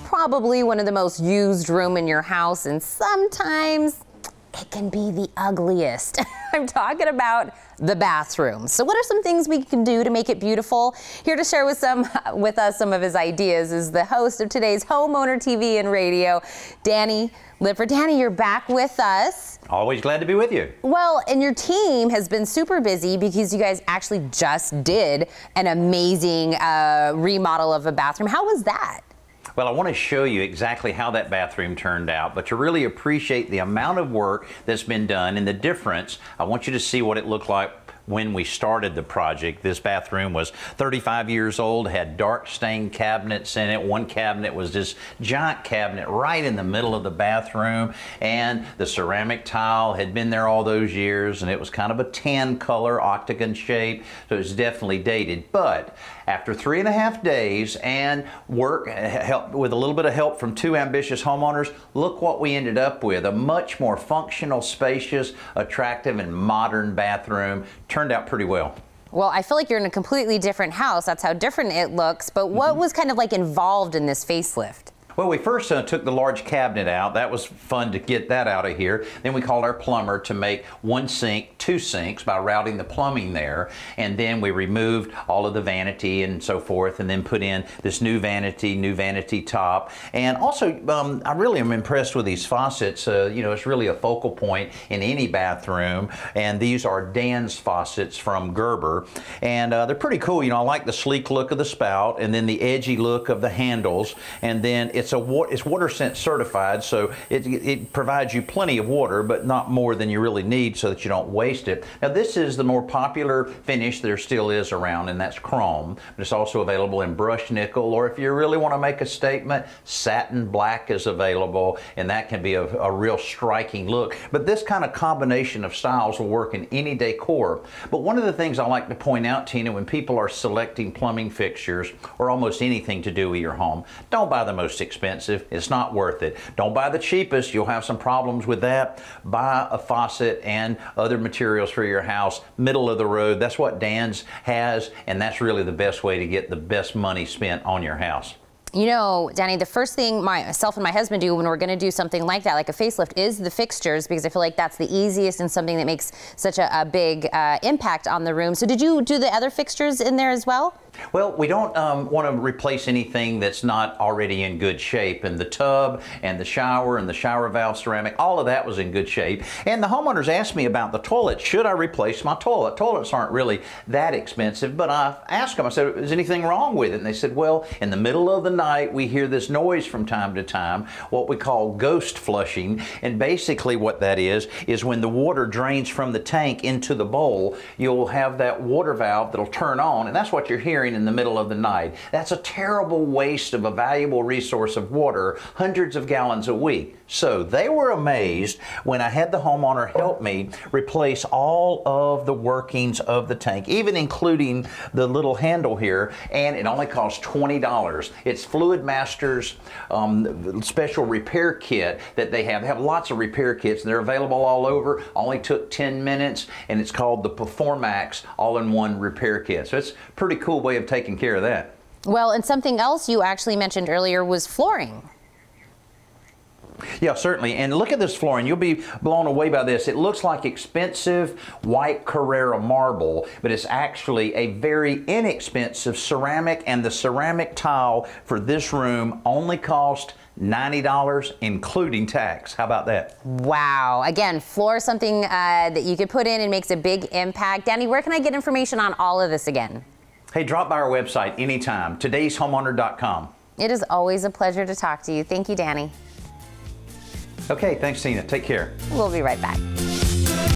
probably one of the most used room in your house, and sometimes it can be the ugliest. I'm talking about the bathroom. So what are some things we can do to make it beautiful? Here to share with us some of his ideas is the host of today's Homeowner TV and Radio, Danny Lipford. Danny, you're back with us. Always glad to be with you. Well, and your team has been super busy because you guys actually just did an amazing remodel of a bathroom. How was that? Well, I want to show you exactly how that bathroom turned out, but to really appreciate the amount of work that's been done and the difference, I want you to see what it looked like when we started the project. This bathroom was 35 years old, had dark stained cabinets in it. One cabinet was this giant cabinet right in the middle of the bathroom, and the ceramic tile had been there all those years, and it was kind of a tan color, octagon shape, so it's definitely dated. But after 3.5 days and work with a little bit of help from two ambitious homeowners, look what we ended up with. A much more functional, spacious, attractive, and modern bathroom. Turned out pretty well. Well, I feel like you're in a completely different house. That's how different it looks. But what was kind of like involved in this facelift? Well, we first took the large cabinet out. That was fun to get that out of here. Then we called our plumber to make one sink, two sinks by routing the plumbing there. And then we removed all of the vanity and so forth, and then put in this new vanity top. And also, I really am impressed with these faucets. You know, it's really a focal point in any bathroom. And these are Dan's faucets from Gerber. And they're pretty cool. You know, I like the sleek look of the spout and then the edgy look of the handles. And then it's water scent certified, so it provides you plenty of water, but not more than you really need so that you don't waste it. Now, this is the more popular finish there still is around, and that's chrome. But it's also available in brushed nickel, or if you really want to make a statement, satin black is available, and that can be a real striking look. But this kind of combination of styles will work in any decor. But one of the things I like to point out, Tina, when people are selecting plumbing fixtures or almost anything to do with your home, don't buy the most expensive. It's not worth it. Don't buy the cheapest. You'll have some problems with that. Buy a faucet and other materials for your house, middle of the road. That's what Dan's has, and that's really the best way to get the best money spent on your house. You know, Danny, the first thing myself and my husband do when we're going to do something like that, like a facelift, is the fixtures, because I feel like that's the easiest and something that makes such a big impact on the room. So did you do the other fixtures in there as well? Well, we don't want to replace anything that's not already in good shape. And the tub and the shower valve ceramic, all of that was in good shape. And the homeowners asked me about the toilet. Should I replace my toilet? Toilets aren't really that expensive, but I asked them, I said, is anything wrong with it? And they said, well, in the middle of the night, we hear this noise from time to time, what we call ghost flushing. And basically what that is when the water drains from the tank into the bowl, you'll have that water valve that'll turn on, and that's what you're hearing in the middle of the night. That's a terrible waste of a valuable resource of water, hundreds of gallons a week. So they were amazed when I had the homeowner help me replace all of the workings of the tank, even including the little handle here, and it only cost $20. It's Fluid Master's special repair kit that they have. They have lots of repair kits, and they're available all over. Only took 10 minutes, and it's called the Performax all-in-one repair kit. So it's a pretty cool way of taking care of that. Well, and something else you actually mentioned earlier was flooring. Yeah, certainly. And look at this flooring. You'll be blown away by this. It looks like expensive white Carrara marble, but it's actually a very inexpensive ceramic, and the ceramic tile for this room only cost $90, including tax. How about that? Wow. Again, floor is something that you could put in and makes a big impact. Danny, where can I get information on all of this again? Hey, drop by our website anytime, todayshomeowner.com. It is always a pleasure to talk to you. Thank you, Danny. Okay, thanks, Tina. Take care. We'll be right back.